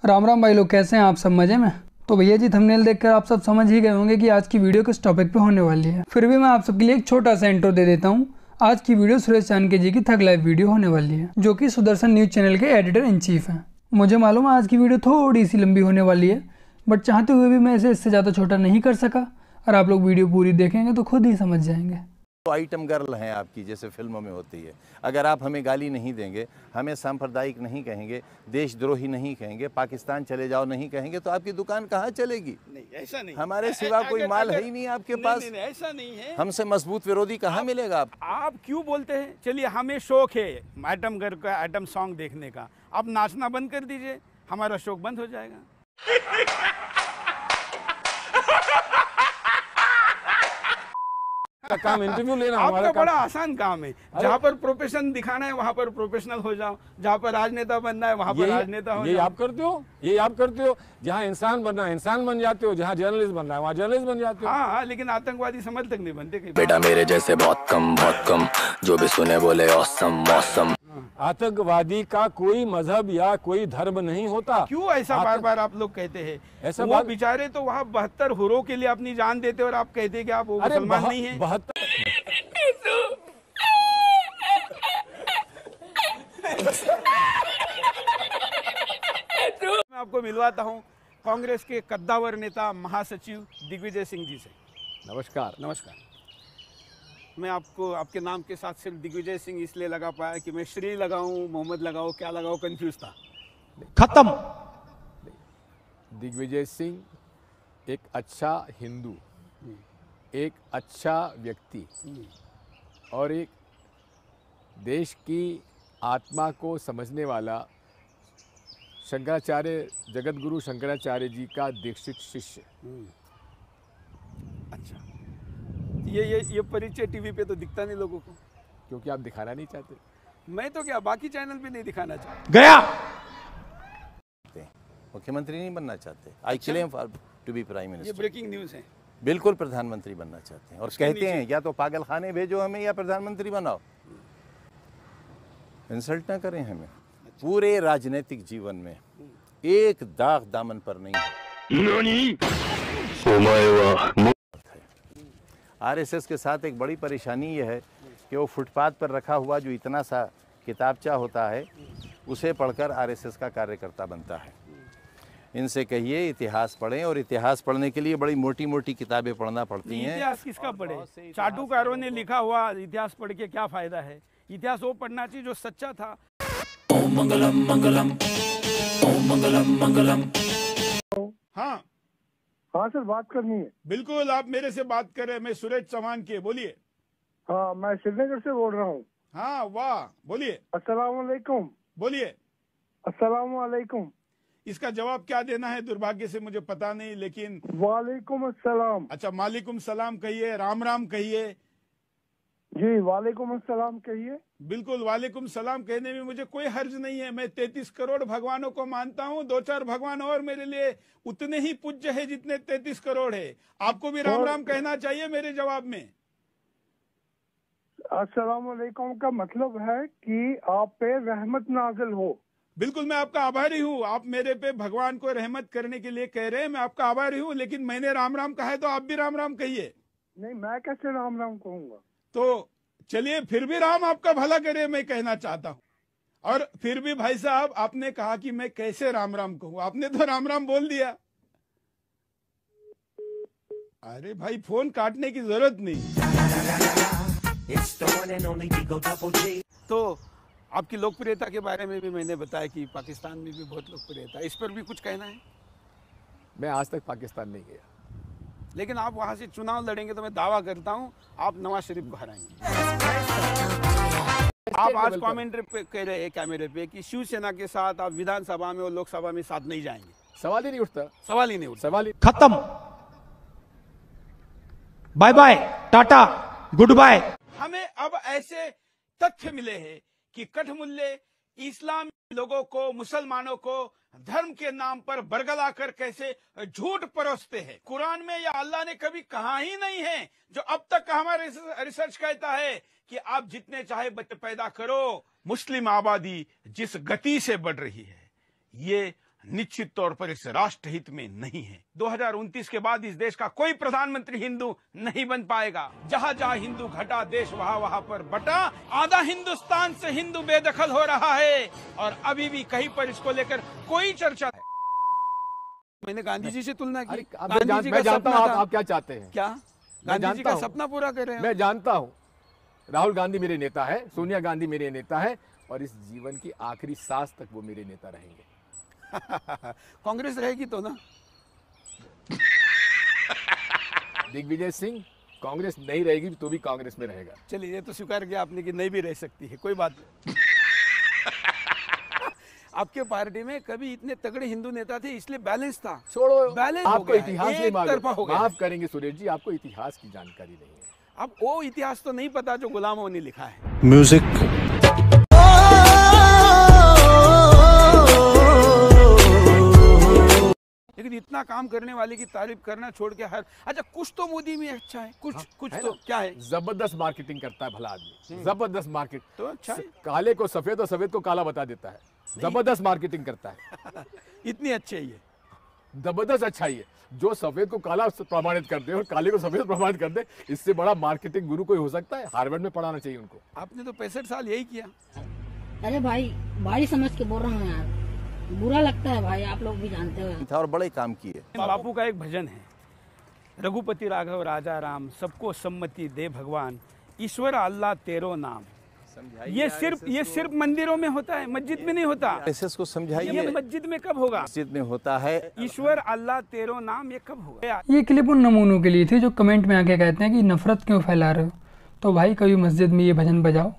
राम राम भाई लोग, कैसे हैं आप सब? मजे में? तो भैया जी थंबनेल देखकर आप सब समझ ही गए होंगे कि आज की वीडियो किस टॉपिक पे होने वाली है। फिर भी मैं आप सबके लिए एक छोटा सा इंट्रो दे देता हूँ। आज की वीडियो सुरेश चाणक्य जी की थग लाइव वीडियो होने वाली है, जो कि सुदर्शन न्यूज चैनल के एडिटर इन चीफ हैं। मुझे मालूम है आज की वीडियो थोड़ी सी लंबी होने वाली है, बट चाहते हुए भी मैं इसे इससे ज़्यादा छोटा नहीं कर सका, और आप लोग वीडियो पूरी देखेंगे तो खुद ही समझ जाएंगे। तो आइटम गर्ल हैं आपकी, जैसे फिल्मों में होती है। अगर आप हमें गाली नहीं देंगे, हमें सांप्रदायिक नहीं कहेंगे, देशद्रोही नहीं कहेंगे, पाकिस्तान चले जाओ नहीं कहेंगे, तो आपकी दुकान कहाँ चलेगी? नहीं, ऐसा नहीं। हमारे सिवा कोई माल है ही नहीं आपके पास। नहीं, ऐसा नहीं है। हमसे मजबूत विरोधी कहाँ मिलेगा आप क्यों बोलते हैं? चलिए, हमें शौक है आइटम गर्ल का, आइटम सॉन्ग देखने का। आप नाचना बंद कर दीजिए, हमारा शौक बंद हो जाएगा। काम इंटरव्यू लेना आपका बड़ा आसान काम है। जहाँ पर प्रोफेशन दिखाना है वहाँ पर प्रोफेशनल हो जाओ, जहाँ पर राजनेता बनना है वहाँ पर राजनेता हो जाओ। ये आप करते हो। जहाँ इंसान बनना है इंसान बन जाते हो, जहाँ जर्नलिस्ट बनना है वहाँ जर्नलिस्ट बन जाते हो। हाँ, लेकिन आतंकवादी समझ तक नहीं बनते। बेटा मेरे जैसे बहुत कम जो भी सुने बोले औसम मौसम। आतंकवादी का कोई मजहब या कोई धर्म नहीं होता। क्यों ऐसा बार बार आप लोग कहते हैं? ऐसा वो बेचारे तो वहाँ 72 हुरों के लिए अपनी जान देते और आप कहते हैं कि आप वो मुसलमान नहीं है। 72 मैं आपको मिलवाता हूँ कांग्रेस के कद्दावर नेता महासचिव दिग्विजय सिंह जी से। नमस्कार। मैं आपको आपके नाम के साथ सिर्फ दिग्विजय सिंह इसलिए लगा पाया कि मैं श्री लगाऊं, मोहम्मद लगाऊं, क्या लगाऊं, कंफ्यूज था। खत्म। दिग्विजय सिंह एक अच्छा हिंदू, एक अच्छा व्यक्ति और एक देश की आत्मा को समझने वाला शंकराचार्य, जगत गुरु शंकराचार्य जी का दीक्षित शिष्य। अच्छा, ये परिचय टीवी पे तो दिखता नहीं लोगों को, क्योंकि आप दिखाना नहीं चाहते। मैं तो क्या बाकी चैनल पे नहीं दिखाना चाहता। गया मुख्यमंत्री नहीं बनना चाहते। I claim for to be prime ये मिनिस्टर। ब्रेकिंग न्यूज है। बिल्कुल प्रधानमंत्री बनना चाहते हैं और कहते हैं या तो पागल खाने भेजो हमें या प्रधानमंत्री बनाओ। इंसल्ट ना करें हमें। पूरे राजनीतिक जीवन में एक दाग दामन पर नहीं है। आरएसएस के साथ एक बड़ी परेशानी यह है कि वो फुटपाथ पर रखा हुआ जो इतना सा किताबचा होता है उसे पढ़कर आरएसएस का कार्यकर्ता बनता है। इनसे कहिए इतिहास पढ़ें, और इतिहास पढ़ने के लिए बड़ी मोटी मोटी किताबें पढ़ना पड़ती हैं। इतिहास किसका पढ़े? चाटुकारों ने लिखा हुआ इतिहास पढ़ के क्या फायदा है? इतिहास वो पढ़ना चाहिए जो सच्चा था। ओम मंगलम मंगलम, ओम मंगलम मंगलम। हाँ सर, बात करनी है। बिल्कुल, आप मेरे से बात कर रहे हैं। मैं सुरेश चौहान के, बोलिए। हाँ, मैं श्रीनगर से बोल रहा हूँ। हाँ, वाह, बोलिए। अस्सलाम वालेकुम। बोलिए। अस्सलाम वालेकुम। इसका जवाब क्या देना है दुर्भाग्य से मुझे पता नहीं, लेकिन वालेकुम अस्सलाम। अच्छा, मालिकुम सलाम कहिए, राम राम कहिए। जी, वालेकुम अस्सलाम कहिए। बिल्कुल, वालेकुम सलाम कहने में मुझे कोई हर्ज नहीं है। मैं 33 करोड़ भगवानों को मानता हूँ। 2-4 भगवान और मेरे लिए उतने ही पूज्य है जितने 33 करोड़ है। आपको भी राम राम कहना चाहिए मेरे जवाब में। अस्सलाम वालेकुम का मतलब है कि आप पे रहमत नाजिल हो। बिल्कुल, मैं आपका आभारी हूँ। आप मेरे पे भगवान को रहमत करने के लिए कह रहे हैं, मैं आपका आभारी हूँ। लेकिन मैंने राम राम कहा है तो आप भी राम राम कहिए। नहीं, मैं कैसे राम राम कहूँगा? तो चलिए, फिर भी राम आपका भला करे, मैं कहना चाहता हूँ। और फिर भी भाई साहब, आपने कहा कि मैं कैसे राम राम कहूँ, आपने तो राम राम बोल दिया। अरे भाई, फोन काटने की जरूरत नहीं। तो आपकी लोकप्रियता के बारे में भी मैंने बताया कि पाकिस्तान में भी बहुत लोकप्रियता, इस पर भी कुछ कहना है? मैं आज तक पाकिस्तान नहीं गया, लेकिन आप वहां से चुनाव लड़ेंगे तो मैं दावा करता हूं आप नवाज शरीफ को हराएंगे। आप आज कमेंट्री पे कह रहे हैं कैमरे पे कि शिवसेना के साथ आप विधानसभा में और लोकसभा में साथ नहीं जाएंगे। सवाल ही नहीं उठता। सवाल ही नहीं उठता। सवाल ही खत्म। Bye bye, tata, good bye. हमें अब ऐसे तथ्य मिले हैं कि कठमुल्ले इस्लाम लोगों को, मुसलमानों को धर्म के नाम पर बरगला कर कैसे झूठ परोसते हैं। कुरान में या अल्लाह ने कभी कहा ही नहीं है, जो अब तक हमारा रिसर्च कहता है कि आप जितने चाहे बच्चे पैदा करो। मुस्लिम आबादी जिस गति से बढ़ रही है, ये निश्चित तौर पर इस राष्ट्र हित में नहीं है। 2029 के बाद इस देश का कोई प्रधानमंत्री हिंदू नहीं बन पाएगा। जहां जहां हिंदू घटा देश वहां वहां पर बटा। आधा हिंदुस्तान से हिंदू बेदखल हो रहा है और अभी भी कहीं पर इसको लेकर कोई चर्चा है। मैंने गांधी जी से तुलना की। गांधी जी मैं का जानता सपना हूँ था। आप क्या चाहते हैं। क्या गांधी जी का सपना पूरा कर रहे हैं। मैं जानता हूँ राहुल गांधी मेरे नेता है, सोनिया गांधी मेरे नेता है और इस जीवन की आखिरी सांस तक वो मेरे नेता रहेंगे। कांग्रेस रहेगी तो ना। दिग्विजय सिंह कांग्रेस नहीं रहेगी तो भी कांग्रेस में रहेगा। चलिए ये तो स्वीकार किया आपने कि नहीं भी रह सकती है, कोई बात नहीं। आपके पार्टी में कभी इतने तगड़े हिंदू नेता थे इसलिए बैलेंस था। छोड़ो बैलेंस हो आपको गया, इतिहास एक नहीं तरफा हो मालूम। गया। माफ करेंगे सुरेश जी, आपको इतिहास की जानकारी नहीं है। अब वो इतिहास तो नहीं पता जो गुलामों ने लिखा है। म्यूजिक लेकिन इतना काम करने वाले की तारीफ करना छोड़ के हर अच्छा कुछ तो मोदी में अच्छा है, कुछ तो क्या है। जबरदस्त मार्केटिंग करता है भला आदमी, जबरदस्त मार्केट। तो अच्छा है। काले को सफेद और सफेद को काला बता देता है। जबरदस्त मार्केटिंग करता है। इतनी अच्छी है ये। जबरदस्त अच्छा ही है। जो सफेद को काला प्रमाणित कर दे और काले को सफेद प्रमाणित कर दे, इससे बड़ा मार्केटिंग गुरु कोई हो सकता है। हार्वर्ड में पढ़ाना चाहिए उनको। आपने तो 65 साल यही किया। अरे भाई भाई समझ के बोल रहा हूँ यार, बुरा लगता है भाई, आप लोग भी जानते हो। था और बड़े काम किए। बापू का एक भजन है, रघुपति राघव राजा राम, सबको सम्मति दे भगवान, ईश्वर अल्लाह तेरो नाम। ये सिर्फ मंदिरों में होता है, मस्जिद में नहीं होता। आरएसएस को समझाइए। ये मस्जिद में कब होगा? मस्जिद में होता है। ईश्वर अल्लाह तेरो नाम ये कब होगा? ये क्लिप उन नमूनों के लिए थी जो कमेंट में आके कहते हैं कि नफरत क्यों फैला रहे हो। तो भाई कभी मस्जिद में ये भजन बजाओ,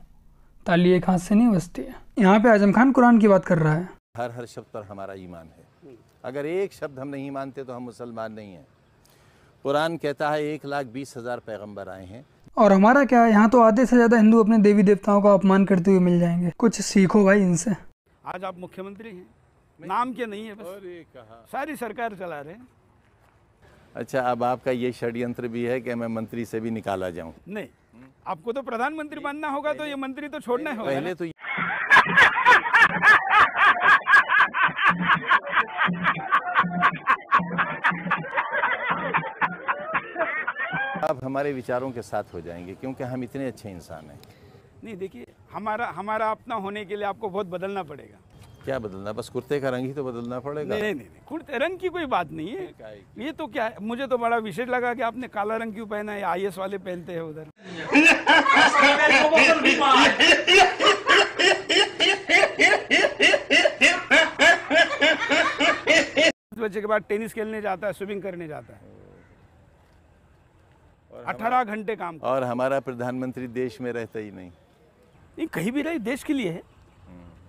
ताली एक हाथ से नहीं बजती है। यहाँ पे आजम खान कुरान की बात कर रहा है। हर शब्द पर हमारा ईमान है। अगर एक शब्द हम नहीं मानते तो हम मुसलमान नहीं हैं। कुरान कहता है 1,20,000 पैगंबर आए हैं। और हमारा क्या है, यहाँ तो आधे से ज्यादा हिंदू अपने देवी देवताओं का अपमान करते हुए मिल जाएंगे। कुछ सीखो भाई इनसे। आज आप मुख्यमंत्री हैं, नाम के नहीं है, बस सारी सरकार चला रहे हैं। अच्छा, अब आपका ये षड्यंत्र भी है कि मैं मंत्री से भी निकाला जाऊं। नहीं, आपको तो प्रधानमंत्री बनना होगा तो ये मंत्री तो छोड़ना होगा। पहले तो अब हमारे विचारों के साथ हो जाएंगे क्योंकि हम इतने अच्छे इंसान हैं। नहीं देखिए, हमारा अपना होने के लिए आपको बहुत बदलना पड़ेगा। क्या बदलना? बस कुर्ते का रंग ही तो बदलना पड़ेगा। नहीं, कुर्ते रंग की कोई बात नहीं है। ये तो क्या है, मुझे तो बड़ा विशेष लगा कि आपने काला रंग क्यों पहना है। IAS वाले पहनते हैं उधर। बच्चे के बाद टेनिस खेलने जाता है, स्विमिंग करने जाता है, 18 घंटे काम। और हमारा प्रधानमंत्री देश में रहता ही नहीं। कहीं भी रहे, देश के लिए है,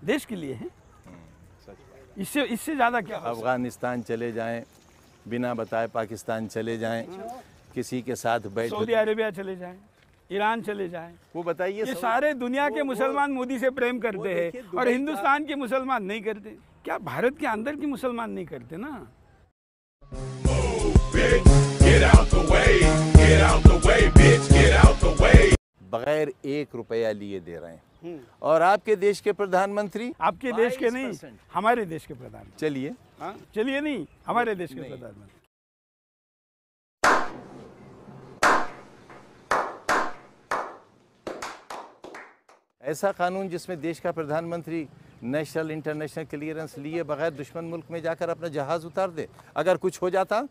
देश के लिए है। इससे ज्यादा क्या? अफगानिस्तान चले जाएं, बिना बताए पाकिस्तान चले जाएं, किसी के साथ बैठ, सऊदी अरेबिया चले जाएं, ईरान चले जाएं, वो बताइए। ये सारे दुनिया के मुसलमान मोदी से प्रेम करते हैं और हिंदुस्तान के मुसलमान नहीं करते। क्या भारत के अंदर के मुसलमान नहीं करते ना? बगैर 1 रुपया लिए दे रहे हैं। और आपके देश के प्रधानमंत्री, आपके देश के नहीं, हमारे देश के प्रधानमंत्री। चलिए, चलिए नहीं, हमारे देश के प्रधानमंत्री। ऐसा कानून जिसमें देश का प्रधानमंत्री नेशनल इंटरनेशनल क्लियरेंस लिए बगैर दुश्मन मुल्क में जाकर अपना जहाज उतार दे। अगर कुछ हो जाता,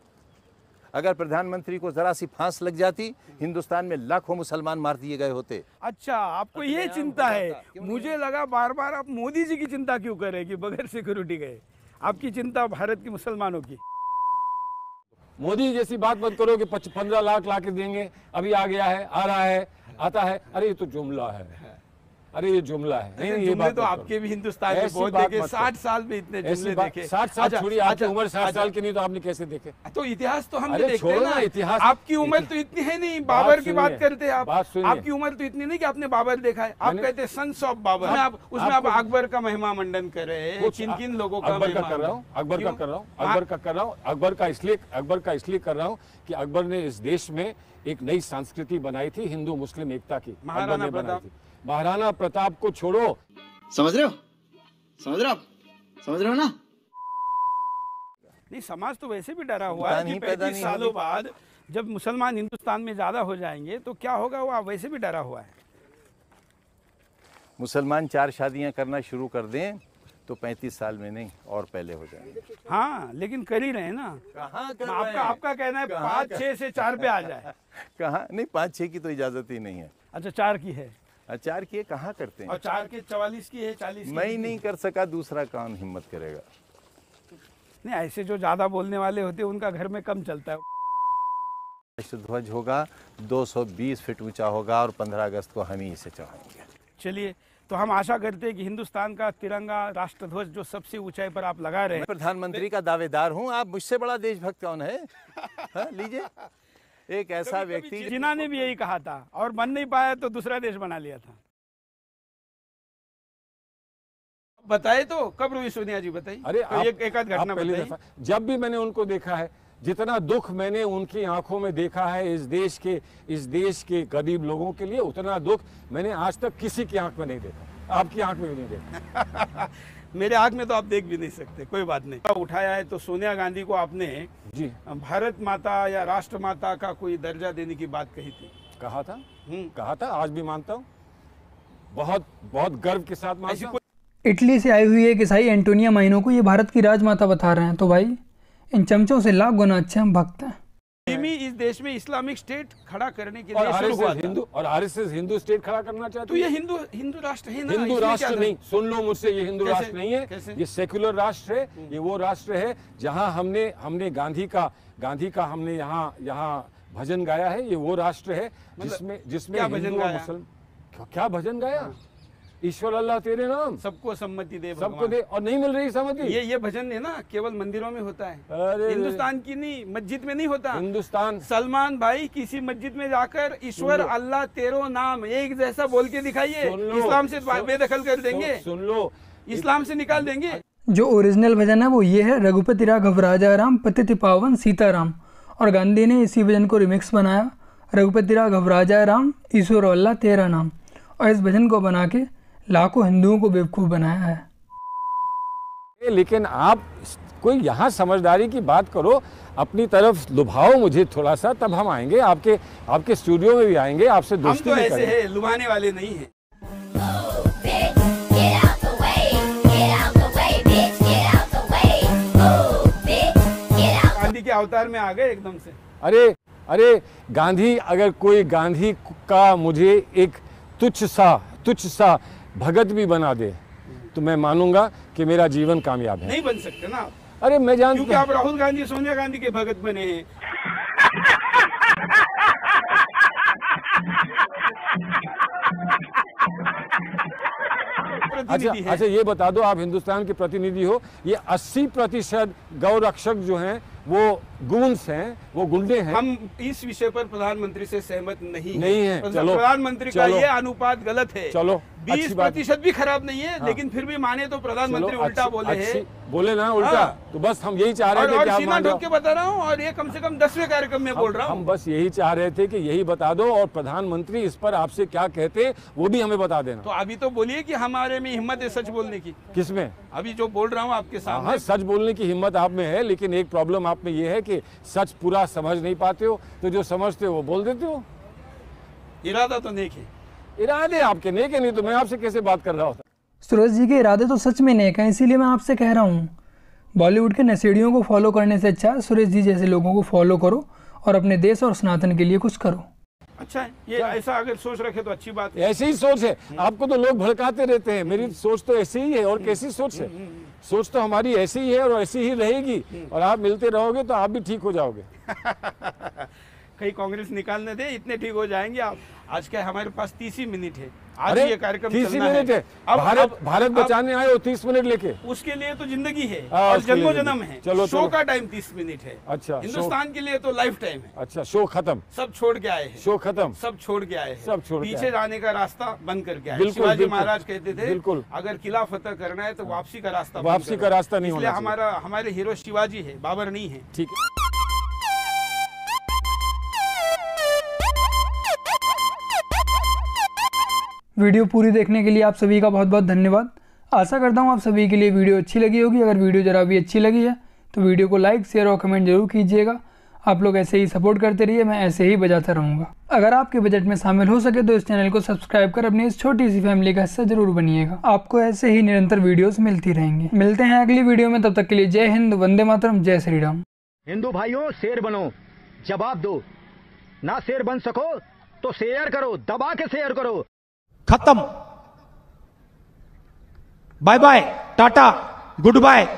अगर प्रधानमंत्री को जरा सी फांस लग जाती, हिंदुस्तान में लाखों मुसलमान मार दिए गए होते। अच्छा, आपको ये चिंता है। मुझे लगा बार बार आप मोदी जी की चिंता क्यों करें कि बगैर सिक्योरिटी गए। आपकी चिंता भारत के मुसलमानों की। मोदी जैसी बात मत करो कि 15 लाख ला के देंगे, अभी आ गया है, आ रहा है, आता है। अरे ये तो जुमला है, अरे ये जुमला है। नहीं, ये बात तो आपके भी हिंदुस्तान में बहुत देखे। 60 साल में इतने जुमले देखे। 60 साल छोड़िए, आपकी उम्र 60 साल की नहीं तो आपने कैसे देखे? तो इतिहास तो हमने देखते हैं ना। इतिहास, आपकी उम्र तो इतनी है नहीं। बाबर की बात करते हैं आप। आपकी उम्र तो इतनी नहीं कि आपने बाबर देखा है। आप कहते हैं सन्स ऑफ बाबर। उसमें आप अकबर का महिमा मंडन कर रहे हैं। किन किन लोगों का? अकबर का कर रहा हूँ, अकबर का कर रहा हूँ, अकबर का इसलिए कर रहा हूँ कि अकबर ने इस देश में एक नई संस्कृति बनाई थी, हिंदू मुस्लिम एकता की। महाराणा प्रताप। महाराणा प्रताप को छोड़ो। समझ रहे हो आप? समझ रहे हो ना? नहीं, समाज तो वैसे भी डरा हुआ है दुकान कि ही पैदा 35 नहीं सालों होगी। बाद जब मुसलमान हिंदुस्तान में ज्यादा हो जाएंगे तो क्या होगा, वो वैसे भी डरा हुआ है। मुसलमान 4 शादियां करना शुरू कर दें तो 35 साल में नहीं और पहले हो जाएंगे। हाँ, लेकिन कर ही रहे हैं ना। कहाँ कर आपका कहना है 5, 6 से 4 पे आ जाए। कहाँ नहीं, 5-6 की तो इजाजत ही नहीं है। अच्छा, 4 की है 4 की कहाँ करते हैं? और 4 के 44 की है, 40 की मैं है। ही नहीं कर सका, दूसरा कौन हिम्मत करेगा? नहीं, ऐसे जो ज्यादा बोलने वाले होते हैं उनका घर में कम चलता है। राष्ट्र ध्वज होगा 220 फीट ऊंचा होगा और 15 अगस्त को हम ही इसे चढ़ाएंगे। चलिए, तो हम आशा करते हैं कि हिंदुस्तान का तिरंगा राष्ट्रध्वज जो सबसे ऊंचाई पर आप लगा रहे मैं हैं, प्रधानमंत्री का दावेदार हूं, आप मुझसे बड़ा देशभक्त कौन है? हाँ, लीजिए, एक ऐसा व्यक्ति जिन्ना ने भी यही कहा था और बन नहीं पाया तो दूसरा देश बना लिया था। बताए तो कब रोई सोनिया जी, बताइए। अरे तो एक आध घटना पहली बताइए। दफा जब भी मैंने उनको देखा है, जितना दुख मैंने उनकी आंखों में देखा है इस देश के गरीब लोगों के लिए, उतना दुख मैंने आज तक किसी की आंख में नहीं देखा। आपकी आंख में भी नहीं देखा। मेरे आंख में तो आप देख भी नहीं सकते, कोई बात नहीं। उठाया है तो सोनिया गांधी को आपने जी भारत माता या राष्ट्र माता का कोई दर्जा देने की बात कही थी। कहा था, आज भी मानता हूँ, बहुत बहुत गर्व के साथ मानता हूँ। इटली से आई हुई एक ईसाई एंटोनिया माइनो को ये भारत की राजमाता बता रहे हैं। तो भाई, इन चमचों से लाख गुना अच्छे हम भक्त हैं। इस देश में इस्लामिक स्टेट खड़ा करने के और लिए शुरू हुआ था। आरएसएस हिंदू स्टेट खड़ा करना चाहते तो ये हिंदू राष्ट्र है ना? हिंदू इसमें राष्ट्र क्या नहीं, सुन लो मुझसे, ये हिंदू कैसे? राष्ट्र नहीं है। कैसे? ये सेक्युलर राष्ट्र है। ये वो राष्ट्र है जहां हमने गांधी का हमने यहाँ भजन गाया है। ये वो राष्ट्र है जिसमें क्या भजन हिंदू और गाया? मुसलमान क्या भजन गाया? ईश्वर अल्लाह तेरे नाम, सबको सम्मति दे सबको भगवान। दे, और नहीं मिल रही समझ। ये भजन है ना, केवल मंदिरों में होता है, अरे हिंदुस्तान की नहीं, मस्जिद में नहीं होता। हिंदुस्तान सलमान भाई, किसी मस्जिद में जाकर ईश्वर अल्लाह तेरो नाम एक जैसा बोल के दिखाइए, सुन लो, इस्लाम से बेदखल कर देंगे, सुन लो, इस्लाम से निकाल देंगे। जो ओरिजिनल भजन है वो ये है, रघुपति राघव राजा राम पतित पावन सीताराम। और गांधी ने इसी भजन को रिमिक्स बनाया, रघुपति राघव राजा राम ईश्वर अल्लाह तेरा नाम। और इस भजन को बना के लाखों हिंदुओं को बेवकूफ़ बनाया है। लेकिन आप कोई यहाँ समझदारी की बात करो, अपनी तरफ लुभाओ मुझे थोड़ा सा, तब हम आएंगे आपके स्टूडियो में भी आएंगे, आपसे हम दोस्ती तो भी ऐसे करेंगे। है, लुभाने वाले नहीं है। गांधी के अवतार में आ गए एकदम से। अरे गांधी, अगर कोई गांधी का मुझे एक तुच्छ सा भगत भी बना दे तो मैं मानूंगा कि मेरा जीवन कामयाब है। नहीं बन सकते ना आप, अरे मैं क्योंकि जानता आप राहुल गांधी सोनिया गांधी के भगत बने हैं। प्रतिनिधि है। अच्छा, ये बता दो, आप हिंदुस्तान के प्रतिनिधि हो, ये 80% गौ रक्षक जो हैं वो गूंस हैं, वो गुंडे हैं। हम इस विषय पर प्रधानमंत्री से सहमत नहीं है। चलो, प्रधानमंत्री का ये अनुपात गलत है। चलो, 20% भी खराब नहीं है। लेकिन फिर भी माने तो प्रधानमंत्री उल्टा बोले हैं। बोले ना उल्टा। हाँ। तो बस हम यही चाह रहे थे कि और आप सीना मान ठोक जाओ। के बता रहा हूँ, और ये कम से कम 10वें कार्यक्रम में बोल रहा हूँ। हम बस यही चाह रहे थे कि यही बता दो, और प्रधानमंत्री इस पर आपसे क्या कहते वो भी हमें बता देना। तो अभी तो बोलिए कि हमारे में हिम्मत है सच बोलने की। किसमें? अभी जो बोल रहा हूँ आपके सामने। हाँ, सच बोलने की हिम्मत आप में है, लेकिन एक प्रॉब्लम आप में ये है कि सच पूरा समझ नहीं पाते हो, तो जो समझते हो वो बोल देते हो। इरादा तो नेक है। इरादे आपके नेक है, नहीं तो मैं आपसे कैसे बात कर रहा होता। सूरज जी के इरादे तो सच में नेक हैं, इसीलिए मैं आपसे कह रहा हूँ, बॉलीवुड के नशेड़ियों को फॉलो करने से अच्छा सूरज जी जैसे लोगों को फॉलो करो और अपने देश और सनातन के लिए कुछ करो। अच्छा है, ये ऐसा अगर सोच रखे तो अच्छी बात है। ऐसी ही सोच है। आपको तो लोग भड़काते रहते हैं, मेरी सोच तो ऐसी ही है। और कैसी सोच है? सोच तो हमारी ऐसी ही है और ऐसी ही रहेगी, और आप मिलते रहोगे तो आप भी ठीक हो जाओगे। कहीं कांग्रेस निकालने दे, इतने ठीक हो जाएंगे आप। आज क्या हमारे पास 30 ही मिनट है, आज अरे ये कार्यक्रम 30 चलना मिनट है। भारत बचाने आए हो 30 मिनट लेके। उसके लिए तो जिंदगी है हाँ, और उसके लिए जन्मों जिंदगी। जन्म है। चलो, शो चलो। का टाइम 30 मिनट है। अच्छा, हिंदुस्तान के लिए तो लाइफ टाइम है। अच्छा, शो खत्म। सब छोड़ के आए हैं। शो खत्म। सब छोड़ के आए हैं। सब छोड़ के पीछे आए। जाने का रास्ता बंद करके आए। बिल्कुल, शिवाजी बिल्कुल। महाराज कहते थे, बिल्कुल। अगर किला फतह करना है तो वापसी का रास्ता बंद वापसी करो। का रास्ता नहीं इसलिए होना चाहिए। हमारे हीरो शिवाजी है, बाबर नहीं है। ठीक है। वीडियो पूरी देखने के लिए आप सभी का बहुत बहुत धन्यवाद। आशा करता हूँ आप सभी के लिए वीडियो अच्छी लगी होगी। अगर वीडियो ज़रा भी अच्छी लगी है तो वीडियो को लाइक, शेयर और कमेंट जरूर कीजिएगा। आप लोग ऐसे ही सपोर्ट करते रहिए, मैं ऐसे ही बजाता रहूँगा। अगर आपके बजट में शामिल हो सके तो इस चैनल को सब्सक्राइब कर अपनी इस छोटी सी फैमिली का हिस्सा जरूर बनिएगा। आपको ऐसे ही निरंतर वीडियोस मिलती रहेंगी। मिलते हैं अगली वीडियो में, तब तक के लिए जय हिंद, वंदे मातरम, जय श्री राम। हिंदू भाइयों, शेर बनो, जवाब दो। ना शेर बन सको तो शेयर करो, दबा के शेयर करो। खत्म। Bye bye, tata, good bye.